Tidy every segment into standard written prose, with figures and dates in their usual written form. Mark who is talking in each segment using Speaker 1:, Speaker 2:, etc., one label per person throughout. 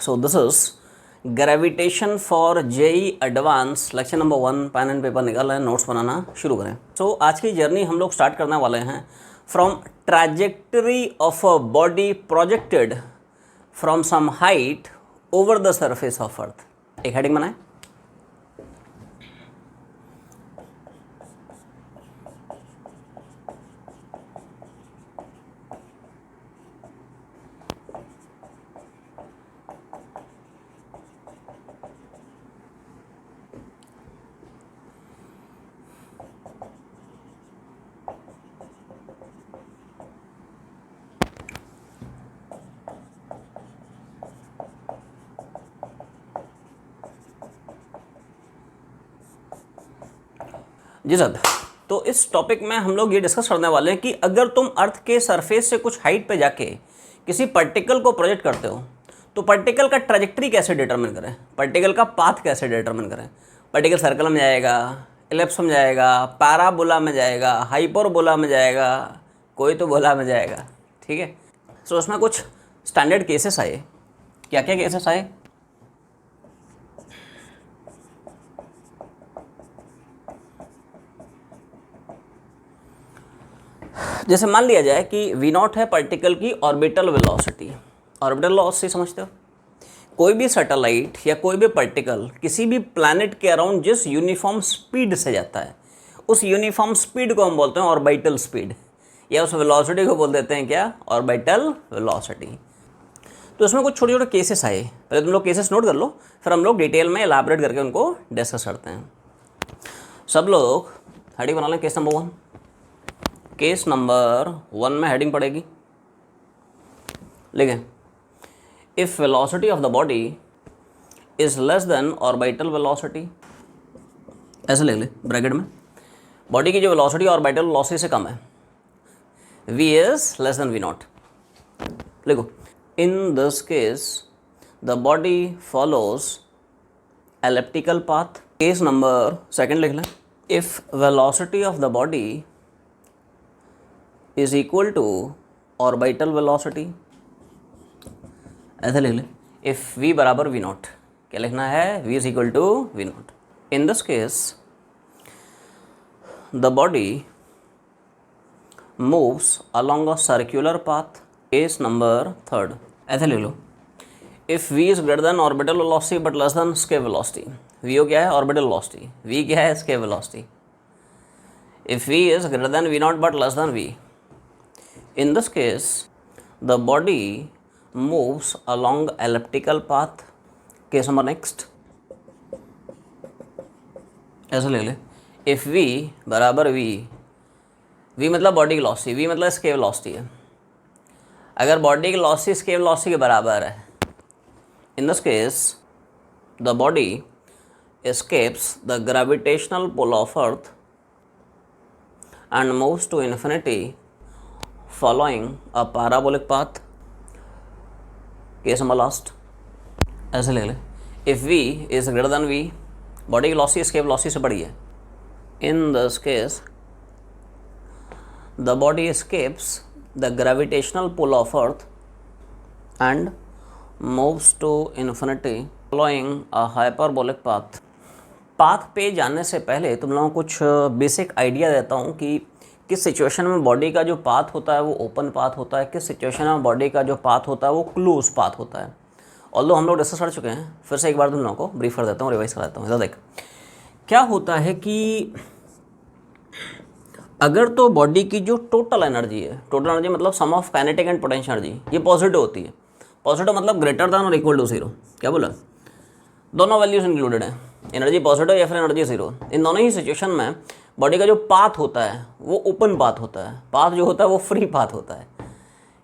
Speaker 1: So this is gravitation for JEE advance lecture number 1। Pen and paper निकाल रहे हैं, notes बनाना शुरू करें। सो आज की जर्नी हम लोग स्टार्ट करने वाले हैं from trajectory of a body projected from some height over the surface of earth. एक हेडिंग बनाए। जी सर, तो इस टॉपिक में हम लोग ये डिस्कस करने वाले हैं कि अगर तुम अर्थ के सरफेस से कुछ हाइट पे जाके किसी पार्टिकल को प्रोजेक्ट करते हो तो पार्टिकल का ट्रैजेक्टरी कैसे डिटरमिन करें, पार्टिकल का पाथ कैसे डिटरमिन करें। पार्टिकल सर्कल में जाएगा, एलिप्स में जाएगा, पैराबोला में जाएगा, हाइपरबोला में जाएगा, कोई तो बोला में जाएगा। ठीक है, सो उसमें कुछ स्टैंडर्ड केसेस आए। क्या क्या केसेस आए? जैसे मान लिया जाए कि v0 है पार्टिकल की ऑर्बिटल वेलोसिटी। ऑर्बिटल वेलोसिटी समझते हो? कोई भी सैटेलाइट या कोई भी पार्टिकल किसी भी प्लैनेट के अराउंड जिस यूनिफॉर्म स्पीड से जाता है उस यूनिफॉर्म स्पीड को हम बोलते हैं ऑर्बिटल स्पीड, या उस वेलोसिटी को बोल देते हैं क्या, ऑर्बिटल वेलोसिटी। तो इसमें कुछ छोटे छोटे केसेस आए। पहले तुम लोग केसेस नोट कर लो, फिर हम लोग डिटेल में एलैबोरेट करके उनको डिस्कस करते हैं। सब लोग हेडिंग बना लें। Case number 1। केस नंबर 1 में हेडिंग पड़ेगी, लिखें, if velocity of the body is less than orbital velocity. ऐसे लिख ले ब्रैकेट में, बॉडी की जो वेलोसिटी ऑर्बिटल वेलोसिटी से कम है, v is less than v0। लिखो, in this case the body follows elliptical path. Case number 2 लिख लें, if velocity of the body is equal to orbital velocity। ऐसे लिख ले, if v बराबर v0। क्या लिखना है? v is equal to v0। in this case the body moves along a circular path। case number 3। ऐसे लिख लो, if v is greater than orbital velocity but less than escape velocity। v हो क्या है? orbital velocity। v क्या है? escape velocity। if v is greater than v0 but less than v, in this case the body moves along elliptical path। case number next, ऐसे ले ले, if v बराबर v, v मतलब body की velocity, v मतलब escape velocity है। अगर body की वेलोसिटी स्केप वेलोसिटी के बराबर है, in this case the body escapes the gravitational pull of earth and moves to infinity following a parabolic path। Case number last, ऐसे ले ले, if v is greater than v, body की velocity escape velocity से बड़ी है, in this case the body escapes the gravitational pull of earth and moves to infinity following a hyperbolic path। Path पे जाने से पहले तुम लोगों को कुछ बेसिक आइडिया देता हूँ कि किस सिचुएशन में बॉडी का जो पाथ होता है वो ओपन पाथ होता है, किस सिचुएशन में बॉडी का जो पाथ होता है वो क्लोज पाथ होता है। ऑल्दो हम लोग डिस्कस कर चुके हैं, फिर से एक बार तुम लोगों को ब्रीफ कर देता हूँ, रिवाइज कर देता हूँ। देख, क्या होता है कि अगर तो बॉडी की जो टोटल एनर्जी है, टोटल एनर्जी मतलब sum of kinetic and potential energy, ये पॉजिटिव होती है। पॉजिटिव मतलब ग्रेटर देन और इक्वल टू 0। क्या बोला? दोनों वैल्यूज इंक्लूडेड है, एनर्जी पॉजिटिव या फिर एनर्जी 0। इन दोनों ही सिचुएशन में बॉडी का जो पाथ होता है वो ओपन पाथ होता है, पाथ जो होता है वो फ्री पाथ होता है,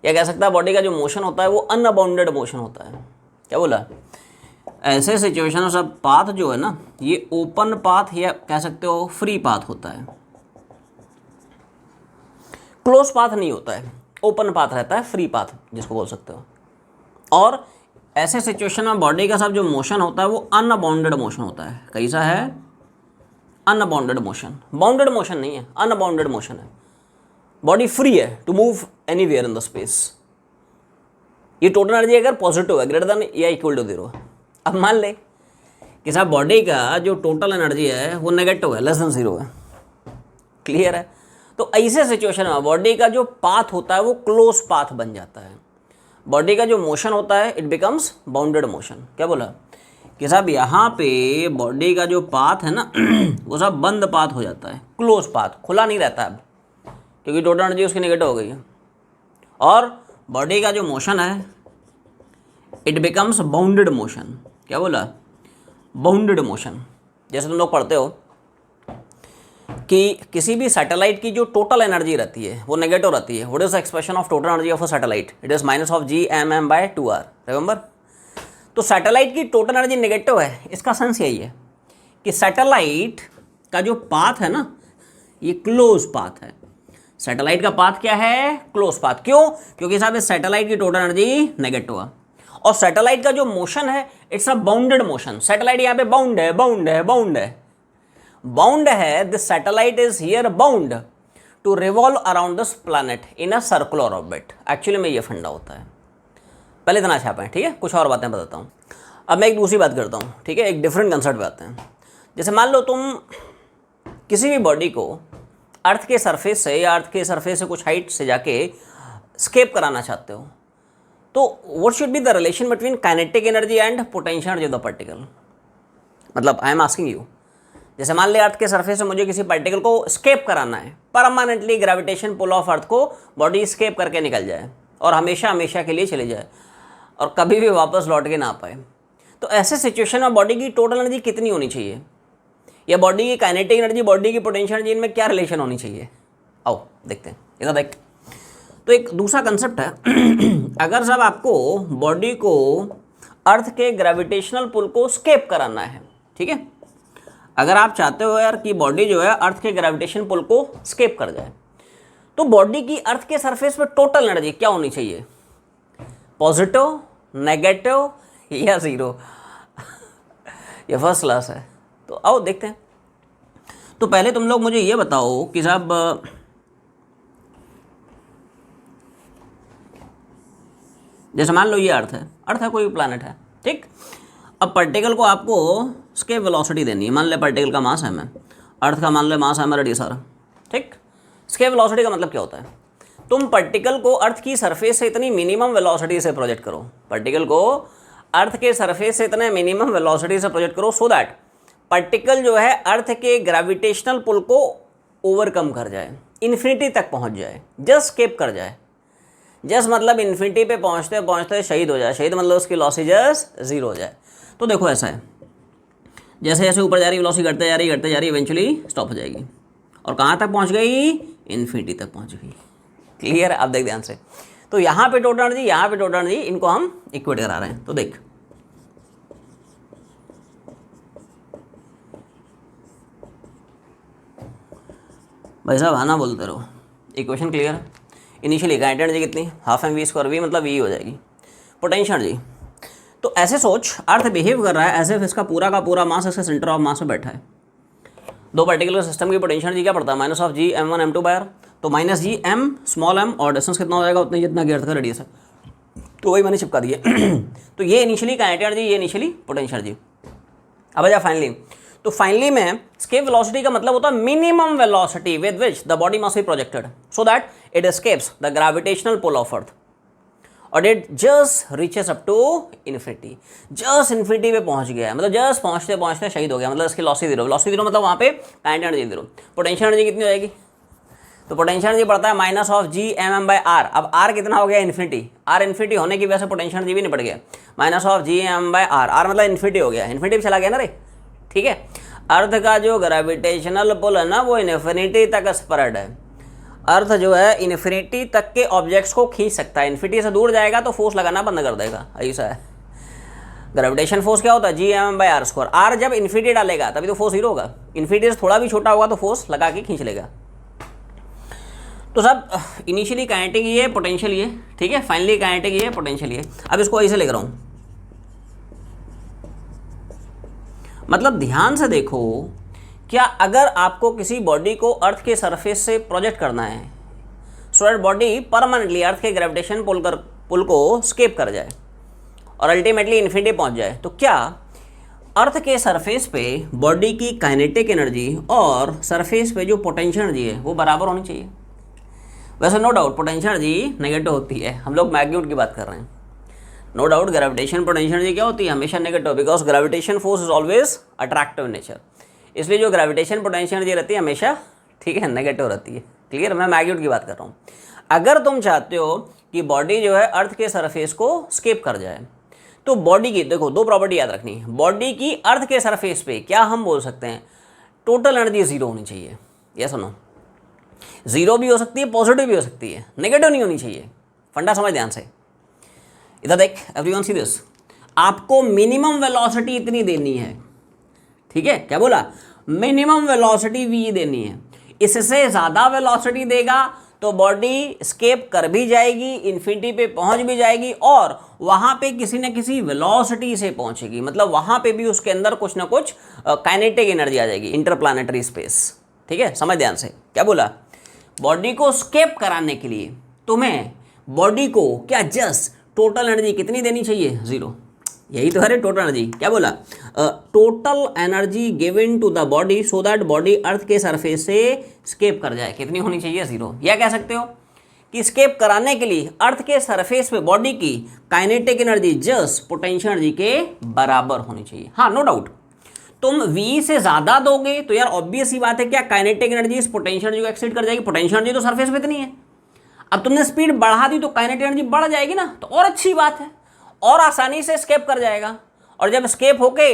Speaker 1: या कह सकता है बॉडी का जो मोशन होता है वो अनबाउंडेड मोशन होता है। क्या बोला? ऐसे सिचुएशन में सब पाथ जो है ना ये ओपन पाथ या कह सकते हो फ्री पाथ होता है, क्लोज पाथ नहीं होता है, ओपन पाथ रहता है, फ्री पाथ जिसको बोल सकते हो। और ऐसे सिचुएशन में बॉडी का सब जो मोशन होता है वो अनबाउंडेड मोशन होता है। कैसा है? Unbounded motion. बाउंडेड मोशन नहीं है, अनबाउंडेड मोशन है। बॉडी फ्री है to move anywhere in the space. ये टोटल एनर्जी अगर पॉजिटिव है, ग्रेटर देन या इक्वल टू 0। अब मान ले कि साहब बॉडी का जो टोटल एनर्जी है वो नेगेटिव है, लेस देन 0 है। क्लियर है? तो ऐसे सिचुएशन में बॉडी का जो पाथ होता है वो क्लोज पाथ बन जाता है। बॉडी का जो मोशन होता है इट बिकम्स बाउंडेड मोशन। क्या बोला कि साहब यहाँ पे बॉडी का जो पाथ है ना वो सब बंद पाथ हो जाता है, क्लोज पाथ, खुला नहीं रहता अब, क्योंकि टोटल एनर्जी उसकी नेगेटिव हो गई है। और बॉडी का जो मोशन है इट बिकम्स बाउंडेड मोशन। क्या बोला? Bounded motion. जैसे तुम लोग पढ़ते हो कि किसी भी सैटेलाइट की जो टोटल एनर्जी रहती है वो नेगेटिव रहती है। What is the expression of total energy of a satellite? It is minus of Gmm/2r। Remember? तो सैटेलाइट की टोटल एनर्जी नेगेटिव है, इसका सेंस यही है कि सैटेलाइट का जो पाथ है ना ये क्लोज पाथ है। सैटेलाइट का पाथ क्या है? Close path. क्यों? क्योंकि साहब इस सैटेलाइट की टोटल एनर्जी नेगेटिव है और सैटेलाइट का जो मोशन है it's a bounded motion. Satellite यहाँ पे बाउंड है, बाउंड है, बाउंड है, बाउंड है। This satellite is here bound to revolve around this planet in a circular orbit. Actually में ये फंडा होता है। पहले इतना छापा है, ठीक है? कुछ और बातें बताता हूँ। अब मैं एक दूसरी बात करता हूँ, ठीक है? एक डिफरेंट कंसेप्ट पे आते हैं। जैसे मान लो तुम किसी भी बॉडी को अर्थ के सरफेस से या अर्थ के सरफेस से कुछ हाइट से जाके स्केप कराना चाहते हो, तो what should be the relation between kinetic energy and potential energy of the particle? मतलब आई एम आस्किंग यू, जैसे मान ले अर्थ के सरफेस से मुझे किसी पार्टिकल को स्केप कराना है, permanently gravitation pull of earth को बॉडी स्केप करके निकल जाए और हमेशा हमेशा के लिए चले जाए और कभी भी वापस लौट के ना पाए, तो ऐसे सिचुएशन में बॉडी की टोटल एनर्जी कितनी होनी चाहिए? या बॉडी की काइनेटिक एनर्जी, बॉडी की पोटेंशियल एनर्जी, इनमें क्या रिलेशन होनी चाहिए? आओ देखते हैं, इधर देख। तो एक दूसरा कंसेप्ट है अगर साहब आपको बॉडी को अर्थ के ग्रेविटेशनल पुल को स्केप कराना है, ठीक है? अगर आप चाहते हो यार कि बॉडी जो है अर्थ के ग्रेविटेशन पुल को स्केप कर जाए, तो बॉडी की अर्थ के सरफेस पे टोटल एनर्जी क्या होनी चाहिए? पॉजिटिव, नेगेटिव या 0? ये फर्स्ट क्लास है। तो आओ देखते हैं। तो पहले तुम लोग मुझे ये बताओ कि साहब जैसे मान लो ये अर्थ है कोई प्लैनेट है, ठीक? अब पार्टिकल को आपको स्केप वेलोसिटी देनी है। मान ले पार्टिकल का मास है, मैं अर्थ का मान ले मास है मेरा डी सारा, ठीक? स्केप वेलोसिटी का मतलब क्या होता है? तुम पार्टिकल को अर्थ की सरफेस से इतनी मिनिमम वेलोसिटी से प्रोजेक्ट करो, पार्टिकल को अर्थ के सरफेस से इतने मिनिमम वेलोसिटी से प्रोजेक्ट करो सो दैट पार्टिकल जो है अर्थ के ग्रेविटेशनल पुल को ओवरकम कर जाए, इन्फिनिटी तक पहुंच जाए, जस्ट स्केप कर जाए। जस्ट मतलब इन्फिनिटी पे पहुंचते पहुंचते शहीद हो जाए, शहीद मतलब उसकी लॉसी जस्ट 0 हो जाए। तो देखो ऐसा है, जैसे जैसे ऊपर जा रही वेलोसिटी घटते जा रही इवेंचुअली स्टॉप हो जाएगी और कहाँ तक पहुँच गई? इन्फिनिटी तक पहुँच गई। क्लियर है? अब देख ध्यान से। तो यहाँ पे टोटल एनर्जी, यहाँ पे टोटल एनर्जी, इनको हम इक्वेट करा रहे हैं। तो देख भाई साहब आना बोलते रहो। इक्वेशन क्लियर है? इनिशियली काइनेटिक एनर्जी कितनी? Half m v square, v मतलब वी हो जाएगी। पोटेंशियल एनर्जी, तो ऐसे सोच अर्थ बिहेव कर रहा है एज इफ इसका पूरा का पूरा मास इसके सेंटर ऑफ मास में बैठा है। दो पार्टिकुलर सिस्टम की पोटेंशियल एनर्जी क्या पड़ता है? Minus of Gm1m2/r। तो माइनस Gm स्मॉल m और डिस्टेंस कितना हो जाएगा? उतने जितना कि अर्थ का रेडियस है। तो वही मैंने चिपका दिया। तो ये इनिशियली काइनेटिक एनर्जी, ये इनिशियली पोटेंशियल एनर्जी। अब आ जा फाइनली। तो फाइनली में स्केप वेलोसिटी का मतलब होता है minimum velocity with which the body must be projected so that it escapes the gravitational pull of earth और it just reaches up to infinity. Just infinity पे पहुंच गया है, मतलब जस्ट पहुंचते पहुंचते शहीद हो गया, मतलब इसकी लॉसी 0। लॉसी 0 मतलब वहाँ पे काइनेटिक एनर्जी 0। पोटेंशियल एनर्जी कितनी हो जाएगी? तो पोटेंशियल एनर्जी पड़ता है माइनस ऑफ Gmm/r। अब r कितना हो गया? इन्फिनिटी। r इन्फिनिटी होने की वजह से पोटेंशियल एनर्जी भी निपट गया। माइनस ऑफ Gmm/r, r मतलब इन्फिनिटी हो गया, इन्फिनिटी भी चला गया ना रे, ठीक है? अर्थ का जो ग्रेविटेशनल पुल है ना वो इन्फिनिटी तक स्प्रेड है। अर्थ जो है इन्फिनिटी तक के ऑब्जेक्ट्स को खींच सकता है। इन्फिनिटी से दूर जाएगा तो फोर्स लगाना बंद कर देगा, ऐसा है। ग्रेविटेशन फोर्स क्या होता है? Gmm/r²। r जब इन्फिनिटी डालेगा तभी तो फोर्स 0 होगा। इन्फिनिटी से थोड़ा भी छोटा होगा तो फोर्स लगा के खींच लेगा। तो सब इनिशियली काइनेटिक ये, पोटेंशियल ये, ठीक है? फाइनली काइनेटिक ये, पोटेंशियल ये। अब इसको ऐसे लिख रहा हूँ, मतलब ध्यान से देखो, क्या अगर आपको किसी बॉडी को अर्थ के सरफेस से प्रोजेक्ट करना है सो दैट बॉडी परमानेंटली अर्थ के ग्रेविटेशन पुल पुल को स्केप कर जाए और अल्टीमेटली इन्फिनिटी पहुंच जाए, तो क्या अर्थ के सरफेस पे बॉडी की काइनेटिक एनर्जी और सरफेस पे जो पोटेंशियल एनर्जी है वो बराबर होनी चाहिए? वैसे no doubt potential energy negative होती है, हम लोग मैग्नीट्यूड की बात कर रहे हैं। No doubt gravitation potential energy क्या होती है? हमेशा negative, because gravitation force is always attractive nature. इसलिए जो ग्रेविटेशन पोटेंशियल एनर्जी रहती है हमेशा, ठीक है, नेगेटिव रहती है। क्लियर? मैं मैग्नीट्यूड की बात कर रहा हूँ। अगर तुम चाहते हो कि बॉडी जो है अर्थ के सरफेस को स्केप कर जाए, तो बॉडी की देखो दो प्रॉपर्टी याद रखनी है। बॉडी की अर्थ के सरफेस पे क्या हम बोल सकते हैं? टोटल एनर्जी जीरो होनी चाहिए। यस और नो? जीरो भी हो सकती है, पॉजिटिव भी हो सकती है, नेगेटिव नहीं होनी चाहिए। फंडा समझ ध्यान से। इधर देख, एवरीवन सी दिस। आपको मिनिमम वेलोसिटी इतनी देनी है, ठीक है? क्या बोला? मिनिमम वेलोसिटी v देनी है। इससे ज़्यादा वेलोसिटी देगा तो बॉडी स्केप कर भी जाएगी, इन्फिनिटी पे पहुंच भी जाएगी और वहां पे किसी न किसी वेलोसिटी से पहुंचेगी। मतलब वहां पे भी उसके अंदर कुछ ना कुछ काइनेटिक एनर्जी आ जाएगी, इंटरप्लानेटरी स्पेस। ठीक है? समझ ध्यान से। क्या बोला? बॉडी को स्केप कराने के लिए तुम्हें बॉडी को क्या जस्ट टोटल एनर्जी कितनी देनी चाहिए? जीरो। यही तो है टोटल एनर्जी। क्या बोला? Total energy given to the body so that body earth के सरफेस से स्केप कर जाए, कितनी होनी चाहिए? जीरो। या कह सकते हो कि स्केप कराने के लिए अर्थ के सरफेस पे बॉडी की kinetic energy just potential energy के बराबर होनी चाहिए। हाँ, नो डाउट तुम v से ज़्यादा दोगे तो यार ऑब्वियस ही बात है, क्या काइनेटिक एनर्जी इस पोटेंशियल एनर्जी को एक्सीड कर जाएगी। पोटेंशियल एनर्जी तो सरफेस पे इतनी है, अब तुमने स्पीड बढ़ा दी तो काइनेटिक एनर्जी बढ़ जाएगी ना, तो और अच्छी बात है, और आसानी से स्केप कर जाएगा। और जब स्केप होके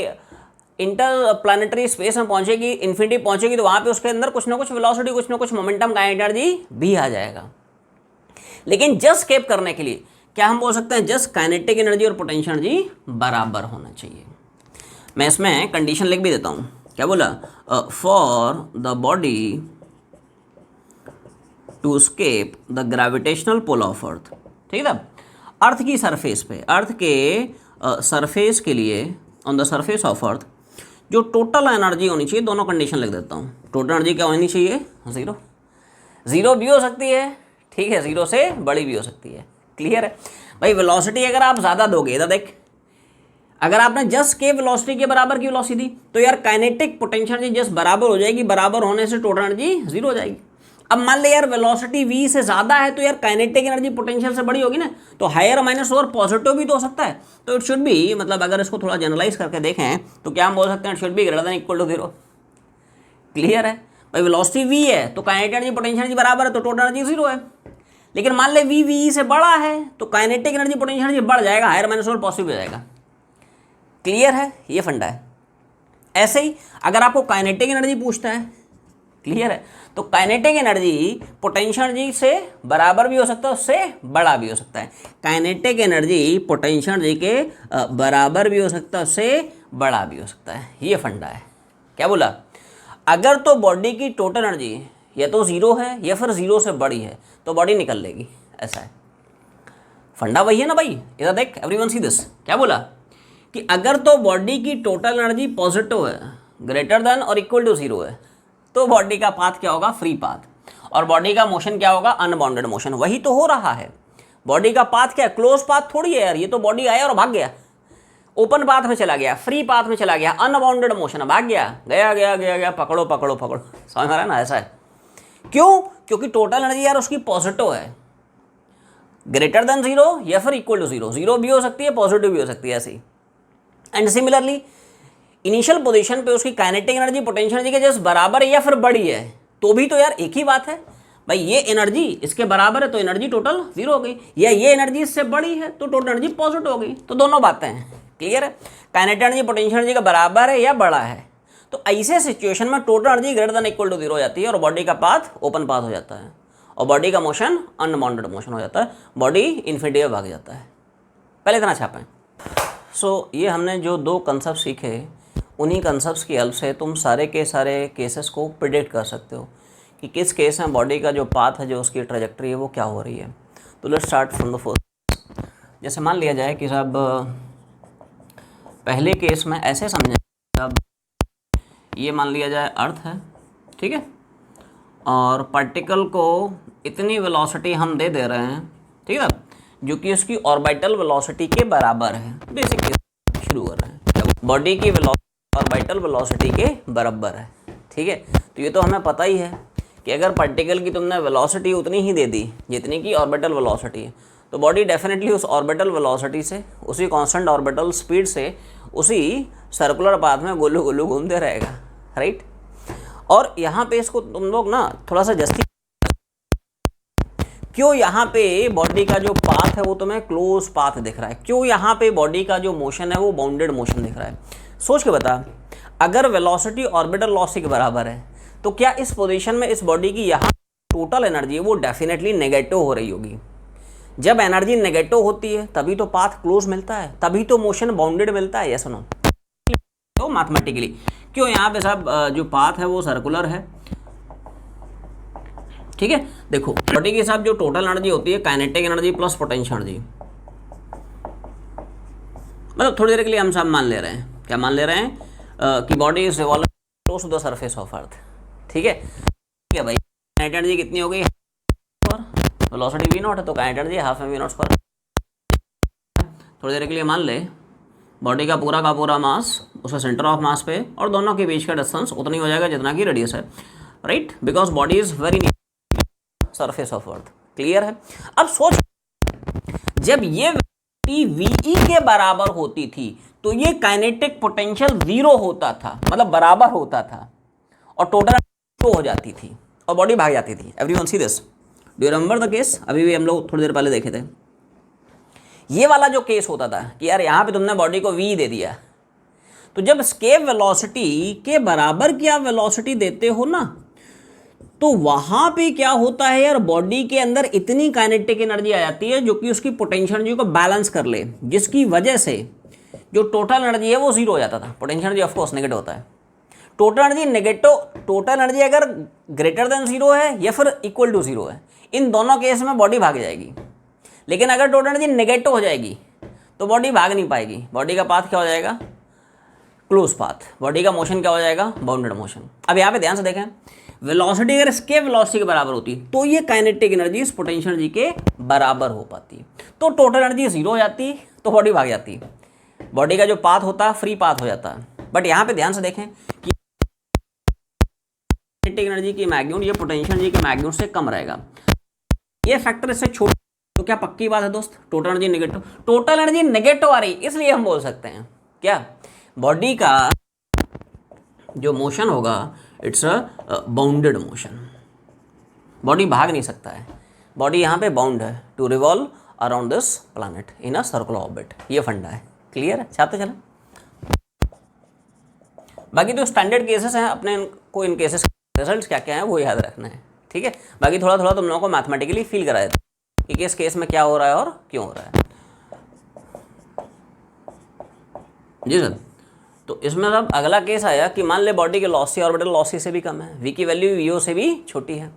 Speaker 1: इंटर प्लानिटरी स्पेस में पहुंचेगी, इन्फिनिटी पहुंचेगी, तो वहां पे उसके अंदर कुछ ना कुछ वेलोसिटी, कुछ ना कुछ मोमेंटम, काइनेटिक एनर्जी भी आ जाएगा। लेकिन जस्ट स्केप करने के लिए क्या हम बोल सकते हैं? जस्ट काइनेटिक एनर्जी और पोटेंशियल एनर्जी बराबर होना चाहिए। मैं इसमें कंडीशन लिख भी देता हूं। क्या बोला? For the body to escape the gravitational pull of earth. ठीक है? अर्थ की सरफेस पे, अर्थ के सरफेस के लिए, ऑन द सरफेस ऑफ अर्थ जो टोटल एनर्जी होनी चाहिए, दोनों कंडीशन लिख देता हूँ। टोटल एनर्जी क्या होनी चाहिए? जीरो। जीरो भी हो सकती है, ठीक है, जीरो से बड़ी भी हो सकती है। क्लियर है भाई? वेलोसिटी अगर आप ज़्यादा दोगे, इधर देख, अगर आपने जस्ट के वेलोसिटी के बराबर की वेलोसिटी दी तो यार काइनेटिक पोटेंशियल एनर्जी जस्ट बराबर हो जाएगी, बराबर होने से टोटल एनर्जी जीरो हो जाएगी। अब मान ले यार वेलोसिटी v से ज़्यादा है तो यार काइनेटिक एनर्जी पोटेंशियल से बड़ी होगी ना, तो हायर माइनस और पॉजिटिव भी तो हो सकता है। तो इट शुड बी, मतलब अगर इसको थोड़ा जनरलाइज करके देखें तो क्या हम बोल सकते हैं? It should be greater than equal to zero. Clear है भाई? वेलोसिटी v है तो काइनेटिक एनर्जी पोटेंशियल एनर्जी बराबर है, तो टोटल एनर्जी जीरो है। लेकिन मान ले v से बड़ा है तो काइनेटिक एनर्जी पोटेंशियल एनर्जी बढ़ जाएगा, हायर माइनस और पॉजिटिव हो जाएगा। क्लियर है? ये फंडा है। ऐसे ही अगर आपको काइनेटिक एनर्जी पूछता है, क्लियर है, तो काइनेटिक एनर्जी पोटेंशियल एनर्जी से बराबर भी हो सकता है, उससे बड़ा भी हो सकता है। काइनेटिक एनर्जी पोटेंशियल एनर्जी के बराबर भी हो सकता है, उससे बड़ा भी हो सकता है। ये फंडा है। क्या बोला? अगर तो बॉडी की टोटल एनर्जी या तो जीरो है या फिर जीरो से बड़ी है तो बॉडी निकल लेगी। ऐसा है फंडा, वही है ना भाई? इधर देख, एवरीवन सी दिस। क्या बोला? कि अगर तो बॉडी की टोटल एनर्जी पॉजिटिव है, ग्रेटर देन और इक्वल टू जीरो है, तो बॉडी का पाथ क्या होगा? Free path. और बॉडी का मोशन क्या होगा? Unbounded motion. वही तो हो रहा है। बॉडी का पाथ क्या है? क्लोज पाथ थोड़ी है यार, ये तो बॉडी आया और भाग गया, ओपन पाथ में चला गया, फ्री पाथ में चला गया, अनबाउंडेड मोशन, भाग गया, गया गया गया गया, पकड़ो पकड़ो पकड़ो। समझ आ रहा है ना? ऐसा है। क्यों? क्योंकि टोटल एनर्जी यार उसकी पॉजिटिव है, ग्रेटर देन जीरो या फिर इक्वल टू जीरो। जीरो भी हो सकती है, पॉजिटिव भी हो सकती है, ऐसी। एंड सिमिलरली इनिशियल पोजीशन पे उसकी काइनेटिक एनर्जी पोटेंशियल एनर्जी के जस्ट बराबर है या फिर बड़ी है, तो भी तो यार एक ही बात है भाई। ये एनर्जी इसके बराबर है तो एनर्जी टोटल जीरो हो गई, या ये एनर्जी इससे बड़ी है तो टोटल एनर्जी पॉजिटिव हो गई। तो दोनों बातें हैं। क्लियर है? काइनेटिक एनर्जी पोटेंशियल एनर्जी का बराबर है या बड़ा है, तो ऐसे सिचुएशन में total energy greater than equal to zero हो जाती है और बॉडी का पाथ ओपन पाथ हो जाता है और बॉडी का मोशन अनबाउंडेड मोशन हो जाता है, बॉडी इन्फिनिटी में भाग जाता है। पहले इतना छापें। सो ये हमने जो दो कंसेप्ट सीखे, उन्हीं कंसेप्ट्स की हेल्प से तुम सारे के सारे केसेस को प्रिडिक्ट कर सकते हो कि किस केस में बॉडी का जो पाथ है, जो उसकी ट्रैजेक्टरी है, वो क्या हो रही है। तो let's start from the first. जैसे मान लिया जाए कि साहब पहले केस में ऐसे समझें, अब ये मान लिया जाए अर्थ है, ठीक है, और पार्टिकल को इतनी वेलोसिटी हम दे रहे हैं, ठीक है, जो कि उसकी ऑर्बिटल वेलोसिटी के बराबर है। बेसिक शुरू कर रहे हैं, बॉडी की ऑर्बिटल वेलोसिटी के बराबर है। ठीक है, तो ये तो हमें पता ही है कि अगर पार्टिकल की तुमने वेलोसिटी उतनी ही दे दी जितनी की ऑर्बिटल वेलोसिटी है, तो बॉडी डेफिनेटली उस ऑर्बिटल वेलोसिटी से, उसी कांस्टेंट ऑर्बिटल स्पीड से, उसी सर्कुलर पाथ में गोलू गोलू घूमते रहेगा, राइट। और यहाँ पे इसको तुम लोग ना थोड़ा सा जस्टिफाई, क्यों यहाँ पे बॉडी का जो पाथ है वो तुम्हें क्लोज पाथ दिख रहा है, क्यों यहाँ पे बॉडी का जो मोशन है वो बाउंडेड मोशन दिख रहा है। सोच के बता, अगर वेलोसिटी ऑर्बिटल वेलोसिटी के बराबर है तो क्या इस पोजीशन में इस बॉडी की यहाँ टोटल एनर्जी वो डेफिनेटली नेगेटिव हो रही होगी। जब एनर्जी नेगेटिव होती है तभी तो पाथ क्लोज मिलता है, तभी तो मोशन बाउंडेड मिलता है। यस नो, तो मैथमेटिकली क्यों यहाँ पे साहब जो पाथ है वो सर्कुलर है। ठीक है, देखो बॉडी के हिसाब जो टोटल एनर्जी होती है kinetic energy plus potential energy, मतलब थोड़ी देर के लिए हम सब मान ले रहे हैं, क्या मान ले रहे हैं कि body is revolving close to the surface of earth. ठीक है, ठीक है भाई, काइनेटिक एनर्जी कितनी हो गई, वेलोसिटी v नॉट है तो kinetic energy half m v not square. थोड़ी देर के लिए मान ले बॉडी का पूरा मास उसका सेंटर ऑफ मास पे और दोनों के बीच का डिस्टेंस उतना ही हो जाएगा जितना की रेडियस है, right, because body is very near surface of earth. Clear है। अब सोच, जब ये वीई के बराबर होती थी तो ये काइनेटिक पोटेंशियल जीरो होता था, मतलब बराबर होता था, और टोटल हो जाती थी और बॉडी भाग जाती थी। Everyone see this, do you remember the case, अभी भी हम लोग थोड़ी देर पहले देखे थे। ये वाला जो केस होता था कि यार यहाँ पे तुमने बॉडी को v दे दिया, तो जब स्केप वेलोसिटी के बराबर की आप वेलोसिटी देते हो ना, तो वहां पे क्या होता है यार, बॉडी के अंदर इतनी काइनेटिक एनर्जी आ जाती है जो कि उसकी पोटेंशियल एनर्जी को बैलेंस कर ले, जिसकी वजह से जो टोटल एनर्जी है वो जीरो हो जाता था। Potential energy of course negative होता है। Total energy negative, total energy अगर ग्रेटर देन जीरो है या फिर इक्वल टू जीरो है, इन दोनों केस में बॉडी भाग जाएगी। लेकिन अगर टोटल एनर्जी नेगेटिव हो जाएगी तो बॉडी भाग नहीं पाएगी। बॉडी का पाथ क्या हो जाएगा, क्लोज पाथ। बॉडी का मोशन क्या हो जाएगा, बाउंडेड मोशन। अब यहाँ पे ध्यान से देखें, वेलोसिटी अगर स्केप वेलोसिटी के बराबर होती तो ये काइनेटिक एनर्जी इस पोटेंशियल एनर्जी के बराबर हो पाती, तो टोटल एनर्जी जीरो हो जाती तो बॉडी भाग जाती, बॉडी का जो पाथ होता फ्री पाथ हो जाता। बट यहाँ पे ध्यान से देखें कि काइनेटिक एनर्जी की मैग्नीट्यूड ये पोटेंशियल एनर्जी के मैग्नीट्यूड से कम रहेगा। ये फैक्टर इससे छोटा, तो क्या पक्की बात है दोस्त, total energy negative, total energy negative आ रही, इसलिए हम बोल सकते हैं क्या, बॉडी का जो मोशन होगा it's a bounded motion. Body भाग नहीं सकता है, बॉडी यहाँ पे बाउंड है to revolve around this planet in a circular orbit. ये फंडा है। क्लियर है, छापते चले। बाकी तो स्टैंडर्ड केसेस हैं, अपने को इन केसेस रिजल्ट्स क्या क्या हैं वो याद रखना है। ठीक है, बाकी थोड़ा थोड़ा तुम लोगों को मैथमेटिकली फील करा देता कि किस केस में क्या हो रहा है और क्यों हो रहा है। जी सर, तो इसमें अब अगला केस आया कि मान ले बॉडी के लॉसी ऑर्बिटल लॉसी से भी कम है, वी की वैल्यू वीओ से भी छोटी है।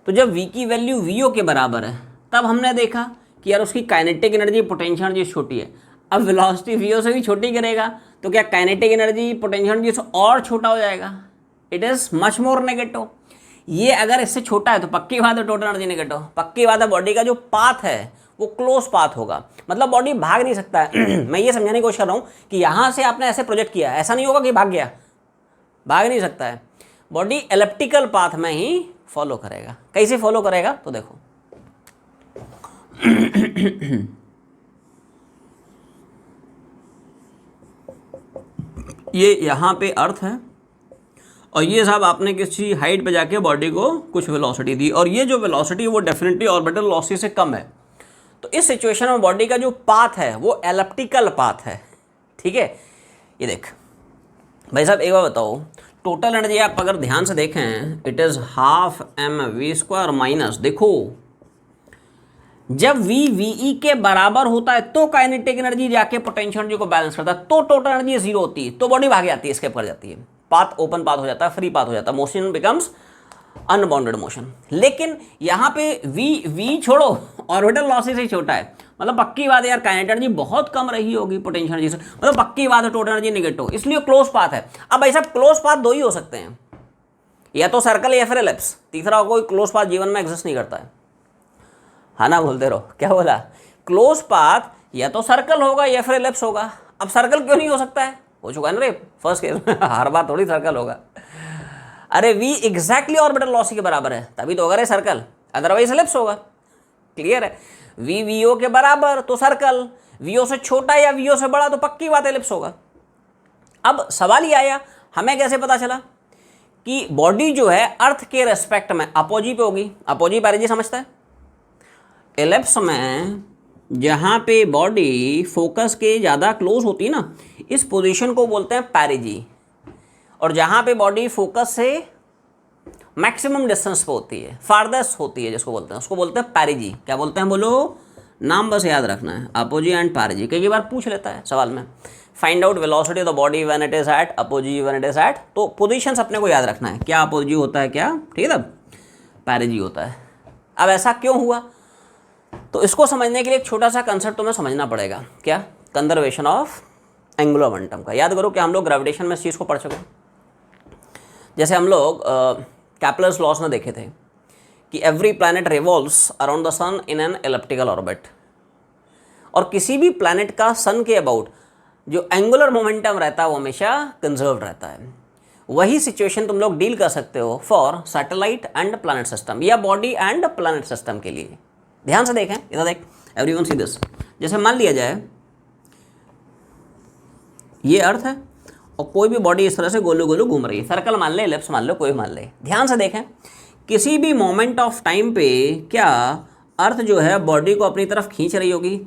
Speaker 1: तो जब वी की वैल्यू वीओ के बराबर है तब हमने देखा कि यार उसकी काइनेटिक एनर्जी पोटेंशियल एनर्जी छोटी है। अब वेलोसिटी वीओ से भी छोटी करेगा तो क्या काइनेटिक एनर्जी पोटेंशियल एनर्जी से और छोटा हो जाएगा, it is much more negative. ये अगर इससे छोटा है तो पक्की बात है टोटल एनर्जी नेगेटिव, पक्की बात है बॉडी का जो पाथ है वो क्लोज पाथ होगा, मतलब बॉडी भाग नहीं सकता है। मैं ये समझाने की कोशिश कर रहा हूँ कि यहाँ से आपने ऐसे प्रोजेक्ट किया, ऐसा नहीं होगा कि भाग गया, भाग नहीं सकता है। बॉडी एलिप्टिकल पाथ में ही फॉलो करेगा। कैसे फॉलो करेगा तो देखो ये यहाँ पे अर्थ है और ये साहब आपने किसी हाइट पे जाके बॉडी को कुछ वेलोसिटी दी, और ये जो वेलोसिटी है वो डेफिनेटली ऑर्बिटल वेलोसिटी से कम है। तो इस सिचुएशन में बॉडी का जो पाथ है वो एलिप्टिकल पाथ है। ठीक है, ये देख भाई साहब एक बार बताओ, टोटल एनर्जी आप अगर ध्यान से देखें it is half m v square minus, देखो जब वी वीई के बराबर होता है तो काइनेटिक एनर्जी जाके पोटेंशियल एनर्जी को बैलेंस करता है, तो टोटल एनर्जी जीरो होती है, तो बॉडी भाग जाती है, स्केप कर जाती है, पाथ ओपन पाथ हो जाता है, फ्री पाथ हो जाता है, मोशन बिकम्स अनबाउंडेड मोशन। लेकिन यहाँ पे वी छोड़ो, ऑर्बिटल वेलोसिटी से छोटा है, मतलब पक्की बात है यार काइनेटिक एनर्जी बहुत कम रही होगी पोटेंशियल एनर्जी से, मतलब पक्की बात है टोटल एनर्जी नेगेटिव, इसलिए क्लोज पाथ है। अब भाई साहब क्लोज पाथ दो ही हो सकते हैं, या तो सर्कल या फिर एलिप्स, तीसरा कोई क्लोज पाथ जीवन में एग्जिस्ट नहीं करता है। हाँ ना बोलते रहो, क्या बोला? क्लोज पाथ या तो सर्कल होगा या फिर एलिप्स होगा। अब सर्कल क्यों नहीं हो सकता है? हो चुका है ना रे फर्स्ट केस में हर बार थोड़ी सर्कल होगा। अरे v एग्जैक्टली ऑर्बिटल वेलोसिटी के बराबर है तभी तो होगा रे सर्कल, अदरवाइज एलिप्स होगा। क्लियर है? v vo के बराबर तो सर्कल, vo से छोटा या vo से बड़ा तो पक्की बात एलिप्स होगा। अब सवाल ये आया, हमें कैसे पता चला कि बॉडी जो है अर्थ के रेस्पेक्ट में अपोजी पे होगी? अपोजी पैरेजी समझता है? एलिप्स में जहाँ पे बॉडी फोकस के ज़्यादा क्लोज होती है ना, इस पोजीशन को बोलते हैं पैरेजी। और जहाँ पे बॉडी फोकस से मैक्सिमम डिस्टेंस पे होती है, फारदेस्ट होती है, जिसको बोलते हैं उसको बोलते हैं पैरेजी। क्या बोलते हैं बोलो? नाम बस याद रखना है, अपोजी एंड पैरेजी। कई बार पूछ लेता है सवाल में, find out velocity of the body when it is at apogee when it is at, तो पोजीशंस अपने को याद रखना है, क्या अपोजी होता है क्या, ठीक है, पैरेजी होता है। अब ऐसा क्यों हुआ? तो इसको समझने के लिए एक छोटा सा कंसेप्ट तुम्हें समझना पड़ेगा। क्या? कंजर्वेशन ऑफ एंगुलर मोमेंटम का। याद करो कि हम लोग ग्रेविटेशन में इस चीज़ को पढ़ चुके हैं। जैसे हम लोग कैप्लर्स लॉस में देखे थे कि every planet revolves around the sun in an elliptical orbit, और किसी भी प्लैनेट का सन के अबाउट जो एंगुलर मोमेंटम रहता है वो हमेशा कंजर्व रहता है। वही सिचुएशन तुम लोग डील कर सकते हो for satellite and planet system या बॉडी एंड प्लैनेट सिस्टम के लिए। ध्यान से देखें, इधर देख, एवरीवन सी दिस। जैसे मान लिया जाए ये अर्थ है और कोई भी बॉडी इस तरह से गोलू गोलू घूम रही है, सर्कल मान ले, एलिप्स मान लो, कोई मान ले। ध्यान से देखें, किसी भी मोमेंट ऑफ टाइम पे क्या अर्थ जो है बॉडी को अपनी तरफ खींच रही होगी?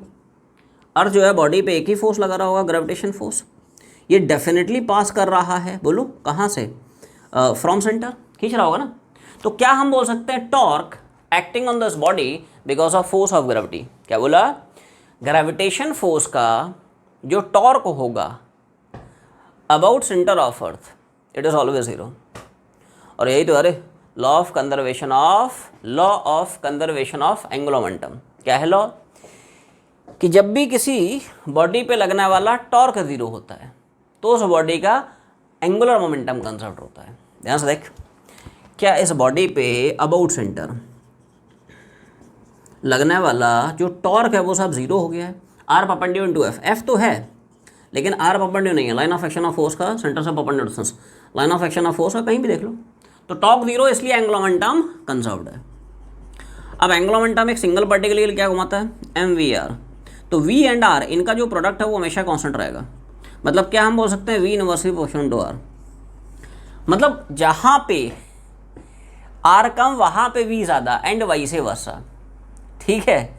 Speaker 1: अर्थ जो है बॉडी पे एक ही फोर्स लगा रहा होगा, ग्रेविटेशन फोर्स। ये डेफिनेटली पास कर रहा है, बोलो कहाँ से? फ्रॉम सेंटर खींच रहा होगा ना। तो क्या हम बोल सकते हैं torque acting on this body because of force of gravity? क्या बोला? ग्रेविटेशन फोर्स का जो टॉर्क होगा about centre of earth, it is always zero. और यही तो अरे law of conservation of angular momentum. क्या है लॉ? कि जब भी किसी बॉडी पे लगने वाला टॉर्क जीरो होता है तो उस बॉडी का एंगुलर मोमेंटम कंजर्व होता है। ध्यान से देख, क्या इस बॉडी पे अबाउट सेंटर लगने वाला जो टॉर्क है वो सब जीरो हो गया है? R perpendicular into f, f तो है लेकिन आर परपेंडिकुलर नहीं है। Line of action of force का सेंटर से perpendicular distance, line of action of force का कहीं भी देख लो, तो टॉर्क जीरो, इसलिए एंगुलर मोमेंटम कंजर्व्ड है। अब एंगुलर मोमेंटम एक सिंगल पार्टिकल के लिए क्या घुमाता है? M v r. तो वी एंड आर इनका जो प्रोडक्ट है वो हमेशा कांस्टेंट रहेगा। मतलब क्या हम बोल सकते हैं? V inversely proportional to r. मतलब जहाँ पे आर कम वहाँ पे वी ज़्यादा एंड वाइस वर्सा। ठीक है,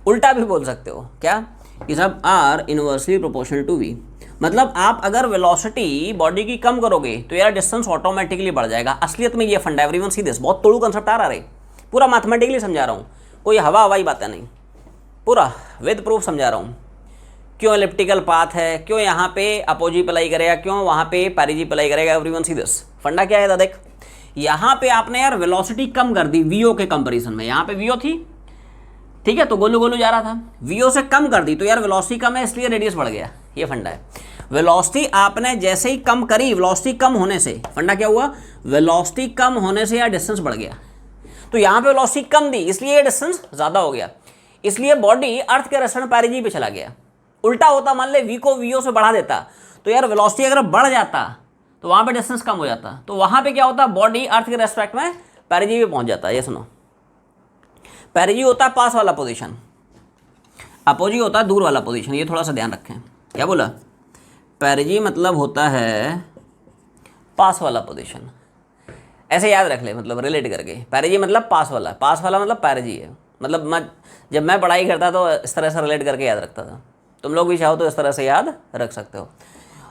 Speaker 1: उल्टा भी बोल सकते हो। क्या? कि सब r inversely proportional to v. मतलब आप अगर वेलोसिटी बॉडी की कम करोगे तो यार डिस्टेंस ऑटोमेटिकली बढ़ जाएगा। असलियत में ये फंडा, एवरीवन सी दिस। बहुत तोड़ू कंसेप्ट आ रहा है, पूरा मैथमेटिकली समझा रहा हूँ, कोई हवा हवाई बातें नहीं, पूरा विद प्रूफ समझा रहा हूँ। क्यों एलिप्टिकल पाथ है, क्यों यहाँ पे अपोजी अप्लाई करेगा, क्यों वहाँ पे पैरेजी अप्लाई करेगा, एवरीवन सी दिस। फंडा क्या है? देख, यहाँ पे आपने यार वेलोसिटी कम कर दी वीओ के कंपेरिजन में। यहाँ पे वीओ थी, ठीक है, तो गोलू गोलू जा रहा था, वीओ से कम कर दी तो यार वेलोसिटी कम है इसलिए रेडियस बढ़ गया। ये फंडा है। वेलोसिटी आपने जैसे ही कम करी, वेलोसिटी कम होने से फंडा क्या हुआ? वेलोसिटी कम होने से यार डिस्टेंस बढ़ गया। तो यहाँ पे वेलोसिटी कम दी इसलिए ये डिस्टेंस ज़्यादा हो गया, इसलिए बॉडी अर्थ के रेस्टेंट पैरेजी पे चला गया। उल्टा होता, मान ले वी को वीओ से बढ़ा देता तो यार वेलोसिटी अगर बढ़ जाता तो वहाँ पे डिस्टेंस कम हो जाता, तो वहाँ पे क्या होता? बॉडी अर्थ के रेस्पेक्ट में पैरेजी पे पहुँच जाता है। ये सुनो, पैरेजी होता है पास वाला पोजीशन, अपोजी होता है दूर वाला पोजीशन। ये थोड़ा सा ध्यान रखें। क्या बोला? पैरेजी मतलब होता है पास वाला पोजीशन। ऐसे याद रख ले, मतलब रिलेट करके। पैरेजी मतलब पास वाला, पास वाला मतलब पैरेजी है। मतलब जब मैं पढ़ाई करता तो इस तरह से रिलेट करके याद रखता था। तुम लोग भी चाहो तो इस तरह से याद रख सकते हो।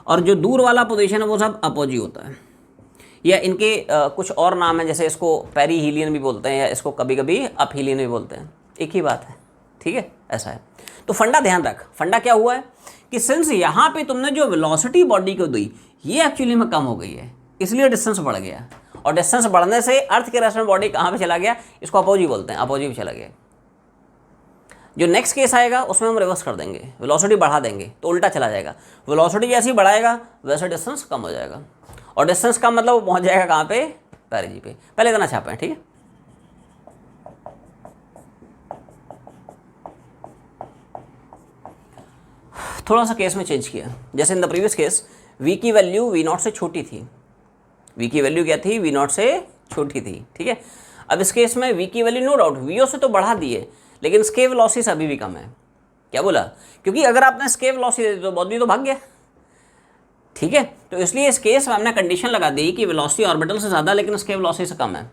Speaker 1: और जो दूर वाला पोजीशन है वो सब अपोजी होता है, या इनके कुछ और नाम है, जैसे इसको पेरी हीलियन भी बोलते हैं या इसको कभी कभी अप हीलियन भी बोलते हैं। एक ही बात है, ठीक है, ऐसा है। तो फंडा ध्यान रख। फंडा क्या हुआ है कि सिंस यहाँ पे तुमने जो वेलोसिटी बॉडी को दी ये एक्चुअली में कम हो गई है, इसलिए डिस्टेंस बढ़ गया। और डिस्टेंस बढ़ने से अर्थ के रेस्पेक्ट बॉडी कहाँ पे चला गया? इसको अपोजी बोलते हैं, अपोजी पे चला गया। जो नेक्स्ट केस आएगा उसमें हम रिवर्स कर देंगे, वेलोसिटी बढ़ा देंगे तो उल्टा चला जाएगा। वेलोसिटी जैसे ही बढ़ाएगा वैसे डिस्टेंस कम हो जाएगा, और डिस्टेंस कम मतलब वो पहुंच जाएगा कहाँ पे? पैरेजी पे। पहले इतना छापें, ठीक है। थोड़ा सा केस में चेंज किया। जैसे in the previous case v की वैल्यू v0 से छोटी थी, v की वैल्यू क्या थी, v0 से छोटी थी, ठीक है। अब इस केस में v की वैल्यू नो डाउट vo से तो बढ़ा दी है, लेकिन स्केप वेलोसिटी अभी भी कम है। क्या बोला, क्योंकि अगर आपने स्केप वेलोसिटी दे दी तो बॉडी तो भाग गया, ठीक है। तो इसलिए इस केस में हमने कंडीशन लगा दी कि वेलोसिटी ऑर्बिटल से ज़्यादा लेकिन स्केप वेलोसिटी से कम है।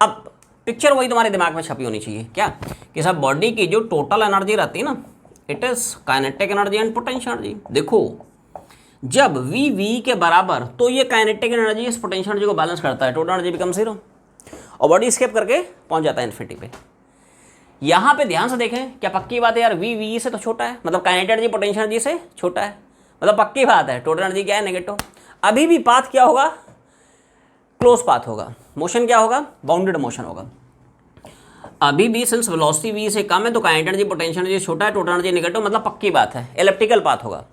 Speaker 1: अब पिक्चर वही तुम्हारे दिमाग में छपी होनी चाहिए क्या, कि सब बॉडी की जो टोटल एनर्जी रहती है ना, it is kinetic energy and potential energy. देखो जब v के बराबर तो ये काइनेटिक एनर्जी इस पोटेंशियल एनर्जी को बैलेंस करता है, टोटल एनर्जी बिकम 0 और बॉडी स्केप करके पहुंच जाता है इन्फिनिटी पे। यहाँ पे ध्यान से देखें, क्या पक्की बात है यार, v से तो छोटा है, मतलब काइनेटिक एनर्जी पोटेंशियल एनर्जी से छोटा है, मतलब पक्की बात है टोटल एनर्जी क्या है, नेगेटिव। अभी भी पाथ क्या होगा, क्लोज पाथ होगा, मोशन क्या होगा, बाउंडेड मोशन होगा। अभी भी सिंस वेलोसिटी v से कम है तो काइनेटिक एनर्जी पोटेंशियल एनर्जी छोटा है, टोटल एनर्जी नेगेटिव, मतलब पक्की बात है एलिप्टिकल पाथ होगा।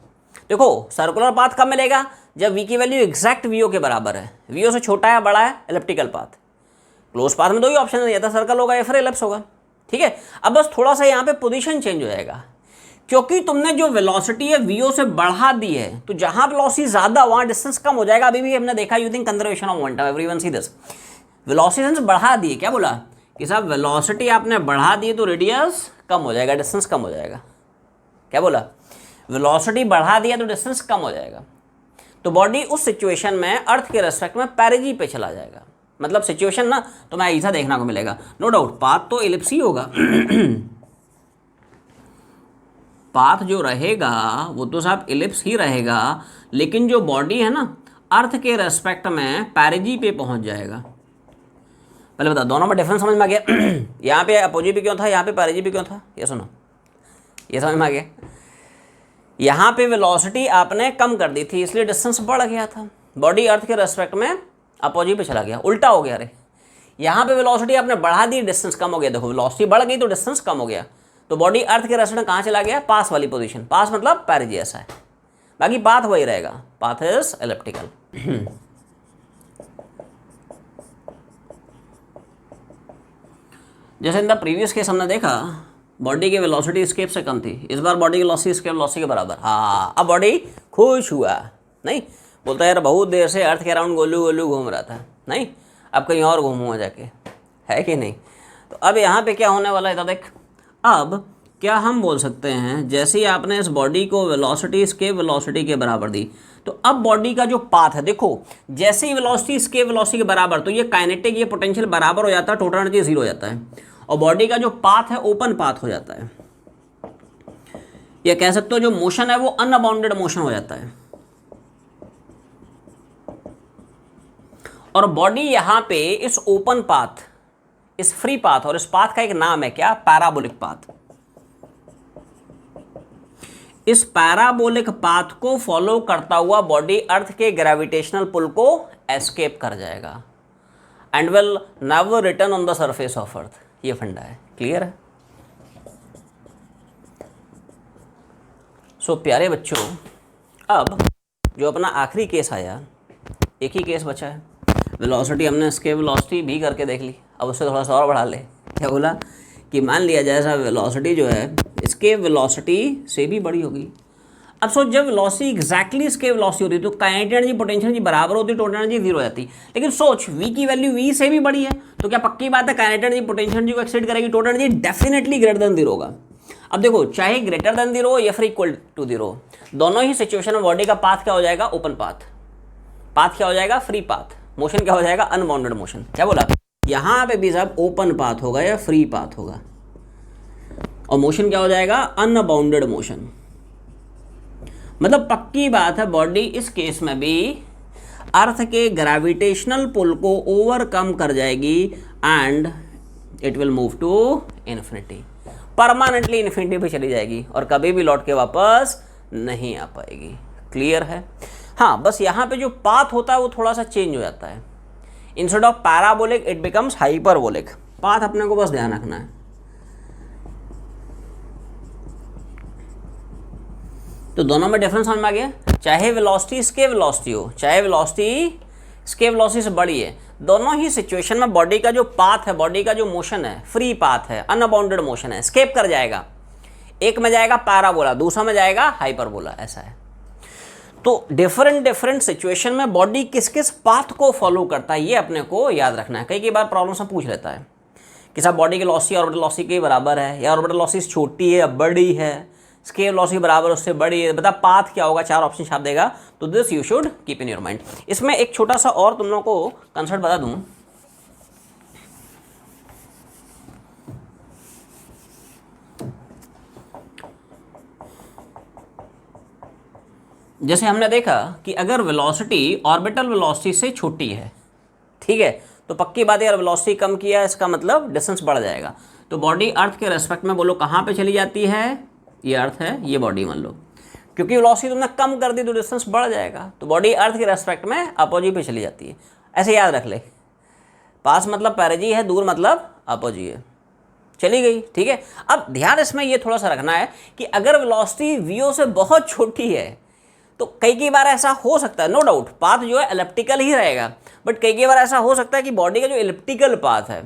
Speaker 1: देखो सर्कुलर पाथ कब मिलेगा, जब v की वैल्यू एग्जैक्ट vo के बराबर है, vo से छोटा है बड़ा है, एलिप्टिकल पाथ। क्लोज पाथ में दो ही ऑप्शन है, या तो सर्कल होगा या फिर एलिप्स होगा, ठीक है। अब बस थोड़ा सा यहाँ पे पोजीशन चेंज हो जाएगा, क्योंकि तुमने जो वेलोसिटी है vo से बढ़ा दी है, तो जहां वेलोसिटी ज्यादा वहां डिस्टेंस कम हो जाएगा। अभी भी हमने देखा using conservation of momentum, everyone see this, velocity बढ़ा दी है, क्या बोला कि साहब वेलोसिटी आपने बढ़ा दी तो रेडियस कम हो जाएगा, डिस्टेंस कम हो जाएगा। क्या बोला, वेलोसिटी बढ़ा दिया तो डिस्टेंस कम हो जाएगा। तो बॉडी उस सिचुएशन में अर्थ के रेस्पेक्ट में पैरेजी पे चला जाएगा, मतलब सिचुएशन ना तो मैं ऐसा देखने को मिलेगा, नो डाउट पाथ तो एलिप्स ही होगा पाथ जो रहेगा वो तो साहब एलिप्स ही रहेगा, लेकिन जो बॉडी है ना अर्थ के रेस्पेक्ट में पैरेजी पे पहुंच जाएगा। पहले बता, दोनों में डिफरेंस समझ में आ गया यहाँ पे अपोजिट पे क्यों था, यहाँ पे पैरेजी पे क्यों था, ये सुनो, ये समझ में आ गया। यहाँ पे वेलोसिटी आपने कम कर दी थी इसलिए डिस्टेंस बढ़ गया था, बॉडी अर्थ के रेस्पेक्ट में अपोजिट पे चला गया, उल्टा हो गया। अरे यहाँ पे वेलोसिटी आपने बढ़ा दी, डिस्टेंस कम हो गया। देखो वेलोसिटी बढ़ गई तो डिस्टेंस कम हो गया, तो बॉडी अर्थ के रेस्पेक्ट में कहाँ चला गया, पास वाली पोजीशन। पास मतलब पैरेजी ऐसा है, बाकी पाथ वही रहेगा, पाथ इज एलिप्टिकल। जैसे इन द प्रीवियस केस हमने देखा बॉडी की वेलोसिटी स्केप से कम थी, इस बार बॉडी की वेलोसिटी स्केप वेलोसिटी के बराबर। हाँ अब बॉडी खुश हुआ, नहीं बोलता यार बहुत देर से अर्थ के अराउंड गोलू गोलू घूम रहा था, नहीं अब कहीं और घूमूंगा जाके, है कि नहीं। तो अब यहाँ पे क्या होने वाला है, तो देख अब क्या हम बोल सकते हैं, जैसे ही आपने इस बॉडी को वेलोसिटी स्केप वेलोसिटी के बराबर दी, तो अब बॉडी का जो पाथ है, देखो जैसे ही वेलोसिटी स्केप वेलोसिटी के बराबर, तो ये काइनेटिक ये पोटेंशियल बराबर हो जाता है, टोटल एनर्जी 0 हो जाता है, और बॉडी का जो पाथ है ओपन पाथ हो जाता है, या कह सकते हो जो मोशन है वो अनबाउंडेड मोशन हो जाता है। और बॉडी यहाँ पे इस ओपन पाथ, इस फ्री पाथ, और इस पाथ का एक नाम है क्या, पैराबोलिक पाथ। इस पैराबोलिक पाथ को फॉलो करता हुआ बॉडी अर्थ के ग्रेविटेशनल पुल को एस्केप कर जाएगा and will never return on the surface of अर्थ। ये फंडा है, क्लियर है। सो प्यारे बच्चों, अब जो अपना आखिरी केस आया, एक ही केस बचा है, वेलोसिटी हमने स्केप वेलोसिटी भी करके देख ली, अब उससे थोड़ा सा और बढ़ा ले। क्या बोला कि मान लिया जाए साहब वेलोसिटी जो है स्केप वेलोसिटी से भी बड़ी होगी। अब सोच जब वेलोसिटी एग्जैक्टली स्केप वेलोसिटी होती है तो काइनेटिक एनर्जी पोटेंशियल एनर्जी बराबर होती है, टोटल एनर्जी 0 हो जाती। लेकिन सोच v की वैल्यू v से भी बड़ी है, तो क्या पक्की बात है काइनेटिक एनर्जी पोटेंशियल एनर्जी को एक्सीड करेगी, total energy definitely greater than 0 होगा। अब देखो चाहे ग्रेटर देन 0 या फिर इक्वल टू 0, दोनों ही सिचुएशन में बॉडी का पाथ क्या हो जाएगा, ओपन पाथ। पाथ क्या हो जाएगा, फ्री पाथ। मोशन क्या हो जाएगा, अनबाउंडेड मोशन। क्या बोला, यहाँ पे भी साहब ओपन पाथ होगा या फ्री पाथ होगा, और मोशन क्या हो जाएगा, अनबाउंडेड मोशन। मतलब पक्की बात है बॉडी इस केस में भी अर्थ के ग्रेविटेशनल पुल को ओवरकम कर जाएगी and it will move to infinity, permanently infinity पे चली जाएगी और कभी भी लौट के वापस नहीं आ पाएगी। क्लियर है। हाँ बस यहाँ पे जो पाथ होता है वो थोड़ा सा चेंज हो जाता है, instead of parabolic it becomes hyperbolic. Path अपने को बस ध्यान रखना है। तो दोनों में डिफरेंस समझ में आ गया, चाहे वेलोसिटी स्केप वेलोसिटी हो, चाहे वेलोसिटी स्केप वेलोसिटी से बड़ी है, दोनों ही सिचुएशन में बॉडी का जो पाथ है, बॉडी का जो मोशन है, फ्री पाथ है, अनबाउंडेड मोशन है, स्केप कर जाएगा। एक में जाएगा पैराबोला, दूसरा में जाएगा हाइपरबोला, ऐसा है। तो डिफरेंट सिचुएशन में बॉडी किस किस पाथ को फॉलो करता है ये अपने को याद रखना है। कई बार प्रॉब्लम से पूछ लेता है कि साहब बॉडी की वेलोसिटी ऑर्बिटल वेलोसिटी के बराबर है, या ऑर्बिटल वेलोसिटी छोटी है या बड़ी है, स्केल वेलोसिटी बराबर उससे बड़ी है, बता पाथ क्या होगा, 4 ऑप्शन छाप देगा। तो this you should keep in your mind. इसमें एक छोटा सा और तुम लोगों को कंसेप्ट बता दूं, जैसे हमने देखा कि अगर वेलोसिटी ऑर्बिटल वेलोसिटी से छोटी है, ठीक है, तो पक्की बात है यार वेलोसिटी कम किया इसका मतलब डिस्टेंस बढ़ जाएगा। तो बॉडी अर्थ के रेस्पेक्ट में बोलो कहाँ पे चली जाती है, ये अर्थ है, ये बॉडी मान लो, क्योंकि वेलोसिटी तुमने कम कर दी तो डिस्टेंस बढ़ जाएगा, तो बॉडी अर्थ के रेस्पेक्ट में अपोजी पे चली जाती है। ऐसे याद रख ले, पास मतलब पैरेजी है, दूर मतलब अपोजी है, चली गई, ठीक है। अब ध्यान इसमें ये थोड़ा सा रखना है कि अगर वेलोसिटी वीओ से बहुत छोटी है तो कई बार ऐसा हो सकता है, नो डाउट पाथ जो है एलिप्टिकल ही रहेगा, बट कई बार ऐसा हो सकता है कि बॉडी का जो एलिप्टिकल पाथ है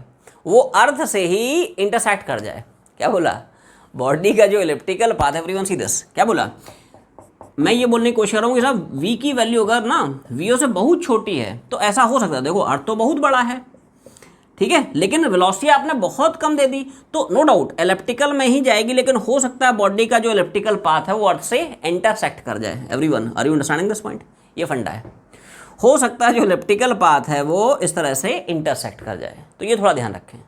Speaker 1: वो अर्थ से ही इंटरसेक्ट कर जाए। क्या बोला, बॉडी का जो एलिप्टिकल पाथ है, एवरीवन सी दिस, क्या बोला, मैं ये बोलने की कोशिश कर रहा हूँ कि साहब वी की वैल्यू अगर ना वीओ से बहुत छोटी है तो ऐसा हो सकता है, देखो अर्थ तो बहुत बड़ा है, ठीक है, लेकिन वेलोसिटी आपने बहुत कम दे दी तो नो डाउट एलिप्टिकल में ही जाएगी, लेकिन हो सकता है बॉडी का जो एलिप्टिकल पाथ है वो अर्थ से इंटरसेक्ट कर जाए। Everyone are you understanding this point, ये फंडा है, हो सकता है जो एलिप्टिकल पाथ है वो इस तरह से इंटरसेक्ट कर जाए, तो ये थोड़ा ध्यान रखें।